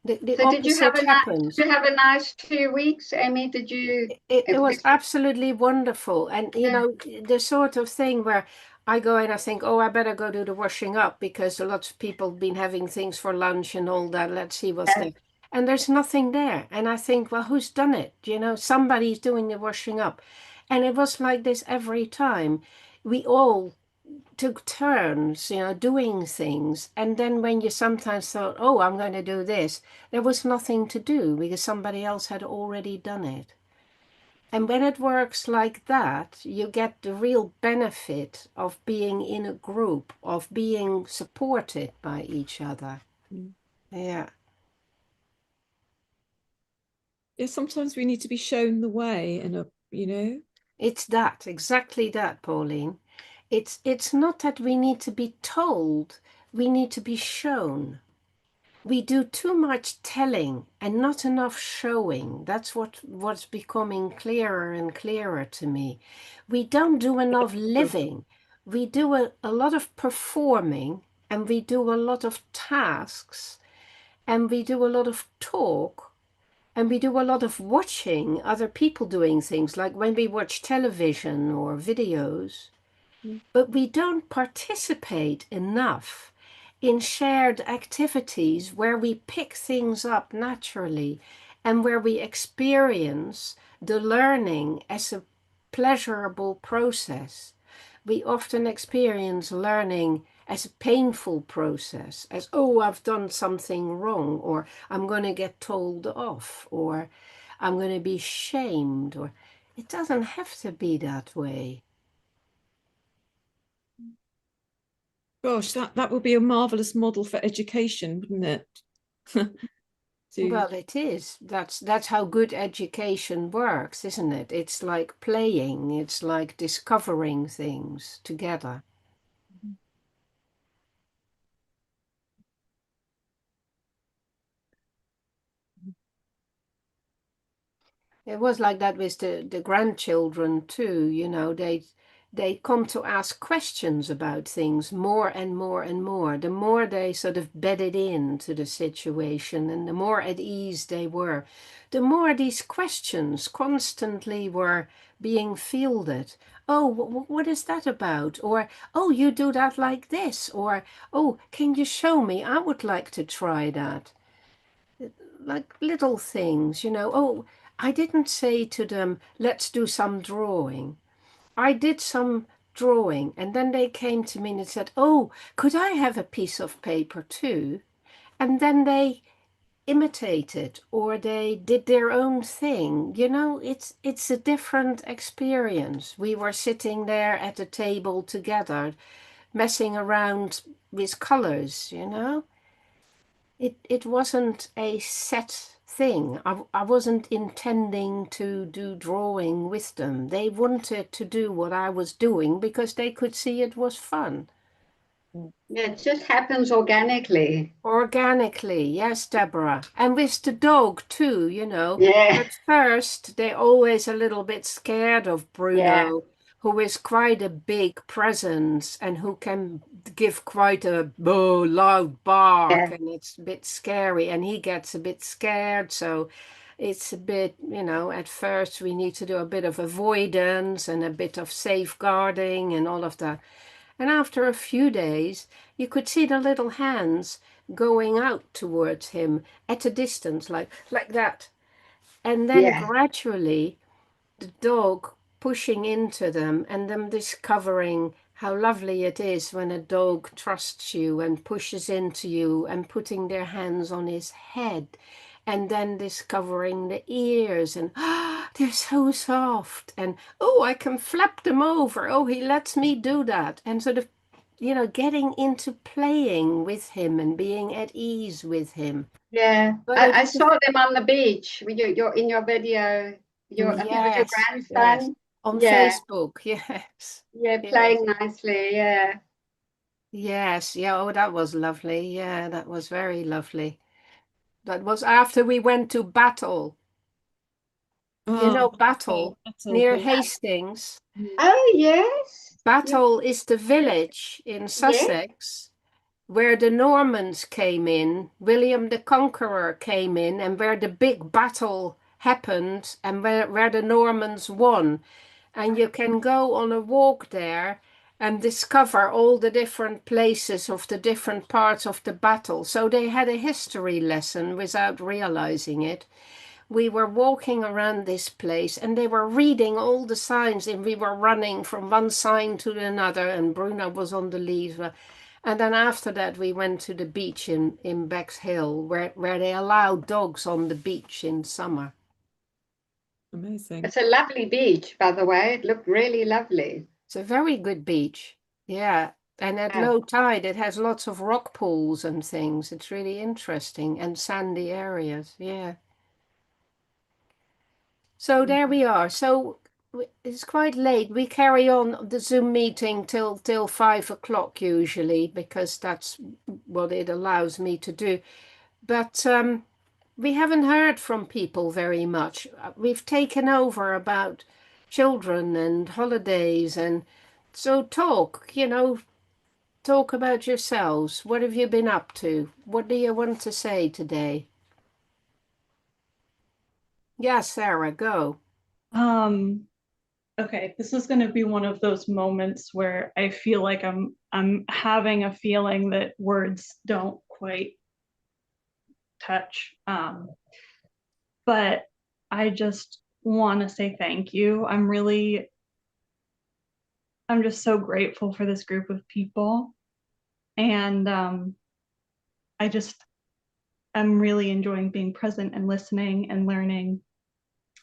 The So opposite happens. did you have a nice 2 weeks, Emmy? Did you? It was absolutely wonderful. And, you know, the sort of thing where I go and I think, oh, I better go do the washing up because a lot of people have been having things for lunch and all that. Let's see what's there. And there's nothing there. And I think, well, who's done it? You know, somebody's doing the washing up. And it was like this every time. We all took turns, you know, doing things. And then when you sometimes thought, oh, I'm going to do this, there was nothing to do because somebody else had already done it. And when it works like that, you get the real benefit of being in a group, of being supported by each other. Mm. Yeah. Yeah, sometimes we need to be shown the way in a, you know. It's that, exactly that, Pauline. It's not that we need to be told, we need to be shown. We do too much telling and not enough showing. That's what's becoming clearer and clearer to me. We don't do enough living. We do a lot of performing and we do a lot of tasks and we do a lot of talk and we do a lot of watching other people doing things, like when we watch television or videos, but we don't participate enough in shared activities where we pick things up naturally and where we experience the learning as a pleasurable process. We often experience learning as a painful process, as, oh, I've done something wrong, or I'm going to get told off, or I'm going to be shamed, or it doesn't have to be that way. Gosh, that would be a marvelous model for education, wouldn't it? Well, it is. That's how good education works, isn't it? It's like playing, it's like discovering things together. It was like that with the grandchildren too, you know, they come to ask questions about things more and more and more. The more they sort of bedded into the situation and the more at ease they were, the more these questions constantly were being fielded. Oh, what is that about? Or, oh, you do that like this. Or, oh, can you show me? I would like to try that. Like little things, you know. Oh, I didn't say to them, let's do some drawing. I did some drawing, and then they came to me and said, oh, could I have a piece of paper too? And then they imitated or they did their own thing. You know, it's a different experience. We were sitting there at the table together, messing around with colors, you know. It wasn't a set thing. I wasn't intending to do drawing with them. They wanted to do what I was doing because they could see it was fun. Yeah, it just happens organically. Organically, yes, Deborah. And with the dog too, you know. Yeah. At first, they're always a little bit scared of Yeah. Bruno, who is quite a big presence and who can give quite a loud bark, Yeah. and it's a bit scary, and he gets a bit scared, so it's a bit, you know, at first we need to do a bit of avoidance and a bit of safeguarding and all of that. And after a few days, you could see the little hands going out towards him at a distance, like that. And then Yeah. gradually, the dog pushing into them and them discovering how lovely it is when a dog trusts you and pushes into you and putting their hands on his head and then discovering the ears and they're so soft. And oh, I can flap them over. Oh, he lets me do that. And sort of, getting into playing with him and being at ease with him. Yeah, But I it's saw them on the beach. You're in your video. I think it was your yes, yes. grandson. On Yeah, Facebook, yes. yeah, Yes. playing nicely. Yeah. Yes, yeah, oh, that was lovely. Yeah, that was very lovely. That was after we went to Battle. Oh, Battle that's all near good. Hastings. Oh, yes. Yes. Battle is the village in Yes. Sussex where the Normans came in, William the Conqueror came in, and where the big battle happened and where the Normans won. And you can go on a walk there and discover all the different places of the different parts of the battle. So they had a history lesson without realizing it. We were walking around this place and they were reading all the signs, and we were running from one sign to another, and Bruno was on the lead. And then after that we went to the beach in Bexhill where they allow dogs on the beach in summer. Amazing. It's a lovely beach, by the way. It looked really lovely. It's a very good beach. Yeah. And at Yeah. low tide it has lots of rock pools and things. It's really interesting, and sandy areas. Yeah. So there we are. So it's quite late. We carry on the Zoom meeting till 5 o'clock usually, because that's what it allows me to do. But we haven't heard from people very much. We've taken over about children and holidays, and so talk about yourselves. What have you been up to? What do you want to say today? Yeah, Sarah, go. Okay, this is going to be one of those moments where I feel like I'm having a feeling that words don't quite touch. But I just want to say thank you. I'm just so grateful for this group of people. And I'm really enjoying being present and listening and learning.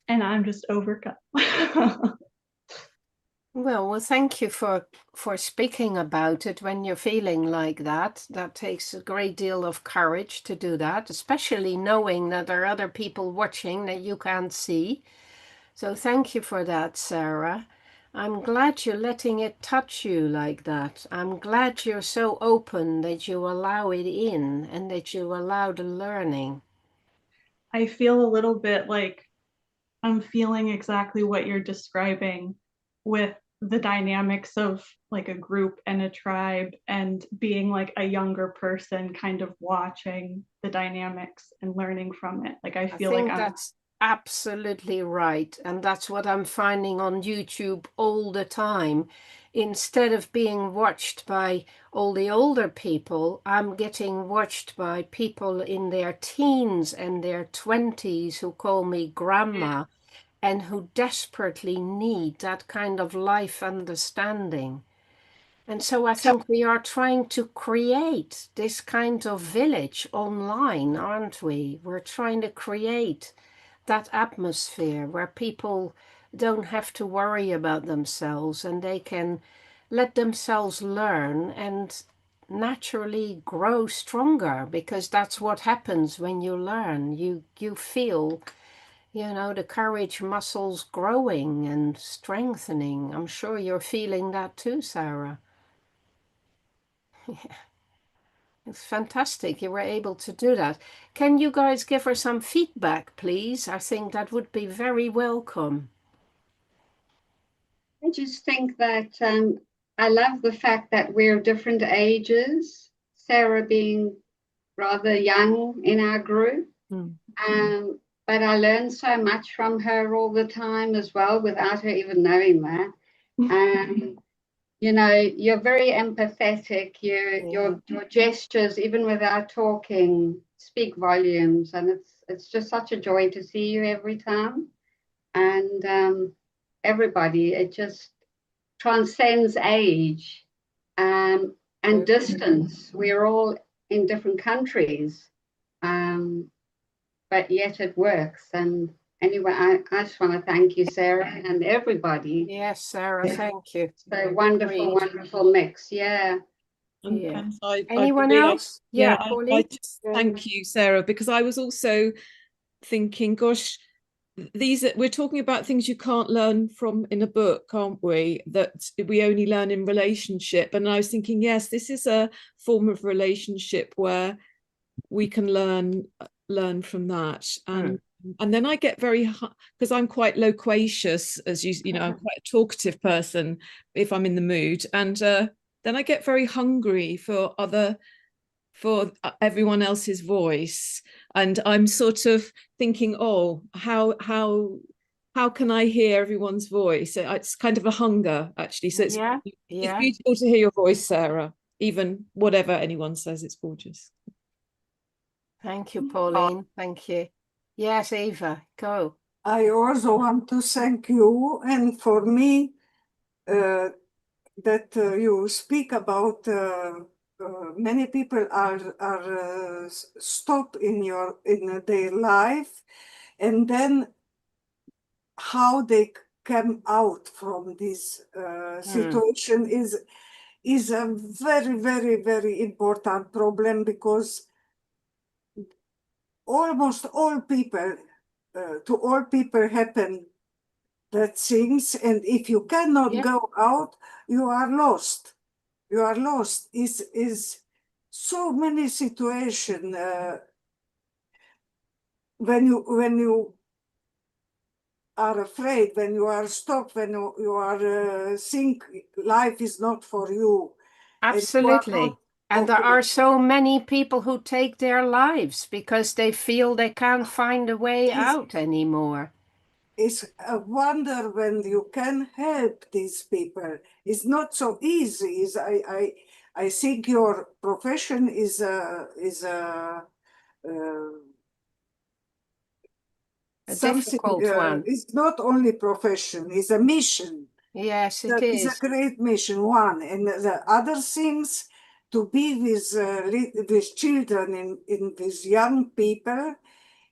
And I'm just overcome. Well, thank you for speaking about it when you're feeling like that. That takes a great deal of courage to do that, especially knowing that there are other people watching that you can't see. So thank you for that, Sarah. I'm glad you're letting it touch you like that. I'm glad you're so open that you allow it in and that you allow the learning. I feel a little bit like I'm feeling exactly what you're describing with the dynamics of like a group and a tribe, and being like a younger person kind of watching the dynamics and learning from it. Like I I feel like think that's absolutely right. And that's what I'm finding on YouTube all the time. Instead of being watched by all the older people, I'm getting watched by people in their teens and their 20s who call me grandma and who desperately need that kind of life understanding. And so I think we are trying to create this kind of village online, aren't we? We're trying to create that atmosphere where people don't have to worry about themselves and they can let themselves learn and naturally grow stronger, because that's what happens when you learn. You feel, the courage muscles growing and strengthening. I'm sure you're feeling that too, Sarah. It's fantastic you were able to do that. Can you guys give her some feedback, please? I think that would be very welcome. I just think that I love the fact that we're different ages, Sarah being rather young in our group. Um, but I learn so much from her all the time as well, without her even knowing that. You're very empathetic. Your gestures, even without talking, speak volumes, and it's just such a joy to see you every time. And everybody, it just transcends age and distance. We're all in different countries, but yet it works. And anyway, I just want to thank you, Sarah, and everybody. Yes, Sarah, thank you. So wonderful, Agreed. wonderful mix. Yeah. Yeah. And Anyone agree. else? Yeah, I Pauline. just thank you, Sarah, because I was also thinking, gosh, we're talking about things you can't learn from in a book, aren't we? That we only learn in relationship. And I was thinking, yes, this is a form of relationship where we can learn from that. And then I get very, because I'm quite loquacious, as you know, I'm quite a talkative person if I'm in the mood, and then I get very hungry for everyone else's voice, and I'm sort of thinking, oh, how can I hear everyone's voice? It's kind of a hunger, actually. So it's beautiful to hear your voice, Sarah, even whatever anyone says. It's gorgeous. Thank you, Pauline. Thank you. Yes, Eva, go. I also want to thank you, and for me, that you speak about many people are stop in their life, and then how they come out from this situation is a very, very, very important problem, because almost all people, to all people happen that things, and if you cannot go out, you are lost. You are lost. Is so many situations when you are afraid, when you are stopped, when you are think life is not for you. Absolutely. And there are so many people who take their lives because they feel they can't find a way out anymore. It's a wonder when you can help these people. It's not so easy. I think your profession is a something. Difficult one. It's not only profession. It's a mission. Yes, it is. It's a great mission. One, and the other things, to be with children in with young people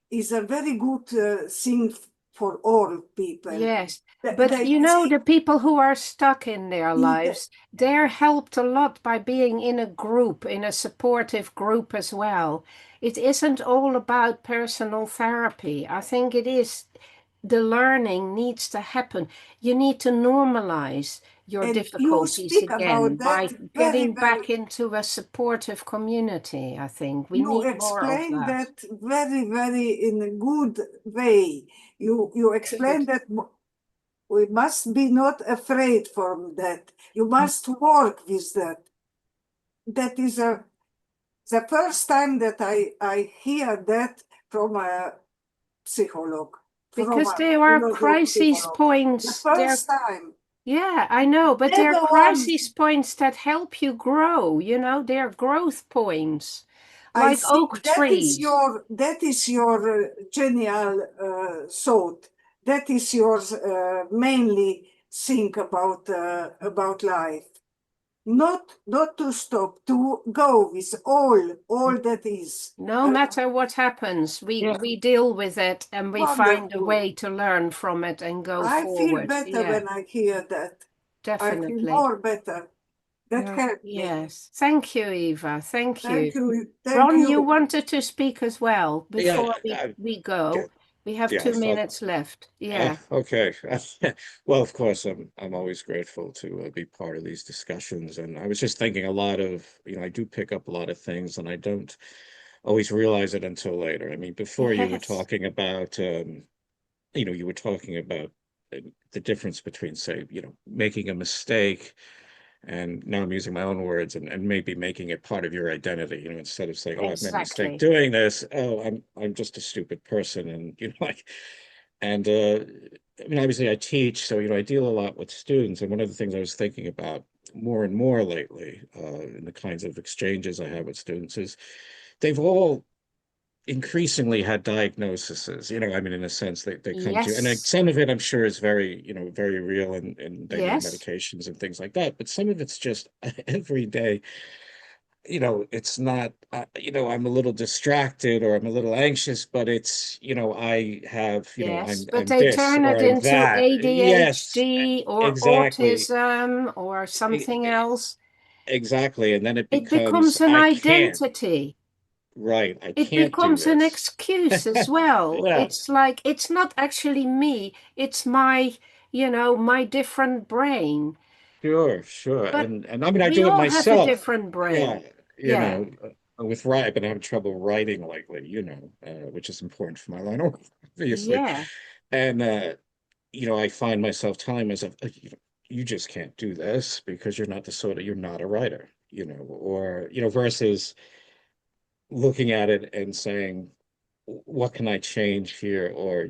is a very good thing for all people. Yes, but you know, the people who are stuck in their lives, they're helped a lot by being in a group, in a supportive group as well. It isn't all about personal therapy. I think it is, the learning needs to happen. You need to normalize your difficulties again by getting back into a supportive community. I think we need more of that. You explain that very, very in a good way. You explain that we must be not afraid from that. You must work with that. That is the first time that I hear that from a psychologist. Because there are crisis points. The first time. Yeah, I know, but there are crisis points that help you grow, you know, they're growth points, like oak trees. That is your genial thought. That is your mainly think about life. Not to stop, to go with all that is. No matter what happens, we deal with it and we find a way to learn from it and go forward. I feel better when I hear that. Definitely. I feel more better. That helped me. Yes. Thank you, Eva. Thank you. Thank you. Ron, you wanted to speak as well before we go. Okay. We have 2 minutes left. Yeah. Okay. Well, of course, I'm always grateful to be part of these discussions. And I was just thinking a lot of, I do pick up a lot of things, and I don't always realize it until later. I mean, before you were talking about, you were talking about the difference between, say, making a mistake, and now I'm using my own words, and maybe making it part of your identity, instead of saying, oh, I've made a mistake doing this. Oh, I'm just a stupid person. And, and I mean, obviously I teach, so, I deal a lot with students. And one of the things I was thinking about more and more lately in the kinds of exchanges I have with students is they've all increasingly had diagnoses, I mean, in a sense they come to, and some of it I'm sure is very, very real, and they need medications and things like that. But some of it's just everyday it's not, I'm a little distracted or I'm a little anxious, but it's, I have, Yes, but I'm they this turn or it I'm into that. Yes, ADHD or exactly. autism or E- something e- else. Exactly. And then it It becomes, becomes an I can't, identity. right. I It can't do becomes an this. excuse as well. Yeah, It's like it's not actually me, it's my different brain. sure, sure. But And I mean, I we do it all have a myself. different Yeah, brain. Yeah, with writing, I've been having trouble writing lately, which is important for my line of work, obviously. yeah, And I find myself telling myself, you just can't do this because you're not a writer, or versus looking at it and saying, what can I change here? Or,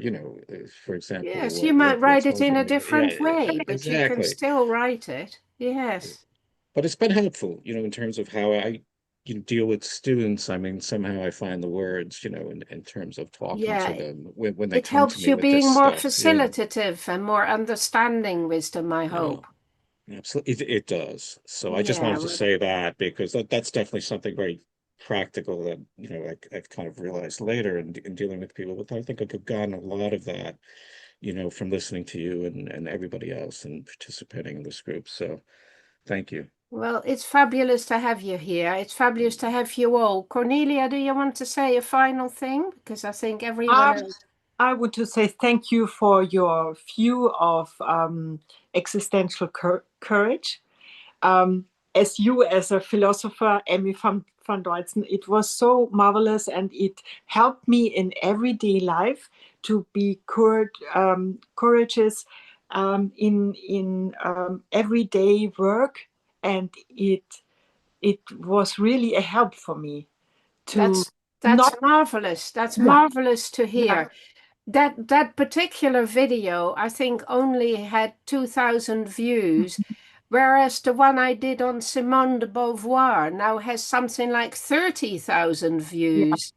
for example, yes. You might what's write it in a holding me? Yeah, different way, but you can exactly. still write it. Yes. But it's been helpful, in terms of how I deal with students. I mean, somehow I find the words, in terms of talking to Yeah, them when they it come to helps me you with this being more stuff. facilitative and more understanding wisdom, I Yeah, hope. absolutely. It does. So I just Yeah, wanted to say that because that's definitely something very practical that, I've kind of realized later in dealing with people. But I think I could gotten a lot of that, from listening to you and everybody else and participating in this group. So thank you. well, it's fabulous to have you here. It's fabulous to have you all. Cornelia, do you want to say a final thing? Because I think everyone Um, else. I want to say thank you for your view of existential courage. Um, as you, as a philosopher, Emmy van Deurzen, it was so marvelous, and it helped me in everyday life to be courageous in everyday work, and it was really a help for me to That's not. marvelous. That's Yeah, marvelous to yeah, hear. That particular video, I think, only had 2,000 views, whereas the one I did on Simone de Beauvoir now has something like 30,000 yeah, views.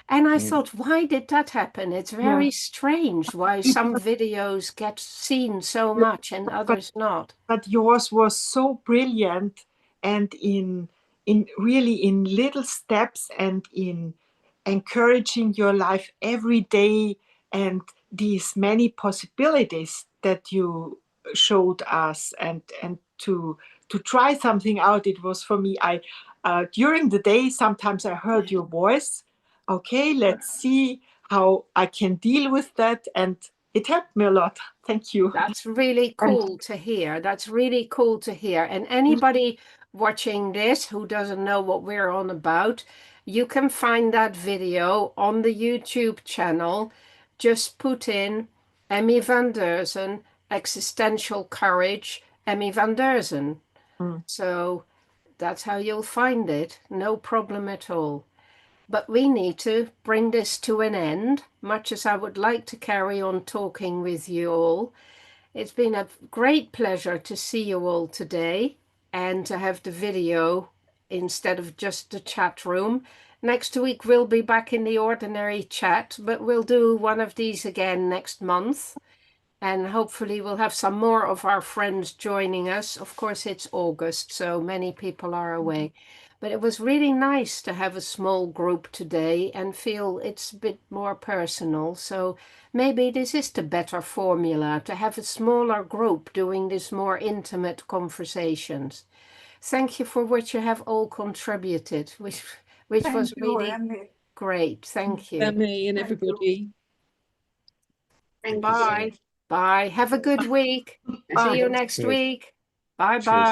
And I Mm. thought, why did that happen? It's yeah. very strange why some videos get seen so much and But others not. but yours was so brilliant, and in really in little steps, and in encouraging your life every day, and these many possibilities that you showed us, and to try something out. It was for me, I during the day sometimes I heard your voice. Okay, let's see how I can deal with that, and it helped me a lot. Thank you. That's really And cool to hear. That's really cool to hear. And anybody watching this who doesn't know what we're on about, you can find that video on the YouTube channel. Just put in Emmy van Deurzen, Existential Courage, Emmy van Deurzen. mm, So that's how you'll find it. No problem at all. But we need to bring this to an end, much as I would like to carry on talking with you all. It's been a great pleasure to see you all today and to have the video instead of just the chat room. Next week, we'll be back in the ordinary chat, but we'll do one of these again next month. And hopefully, we'll have some more of our friends joining us. Of course, it's August, so many people are away. But it was really nice to have a small group today and feel it's a bit more personal. So maybe this is the better formula to have a smaller group doing these more intimate conversations. Thank you for what you have all contributed, which Thank was you, really Emmy. great. Thank you. Emmy and Thank you. everybody. Thank Thank you so you. Bye. much. Bye. Have a good week. See bye. you next Cheers. week. Bye Cheers. bye.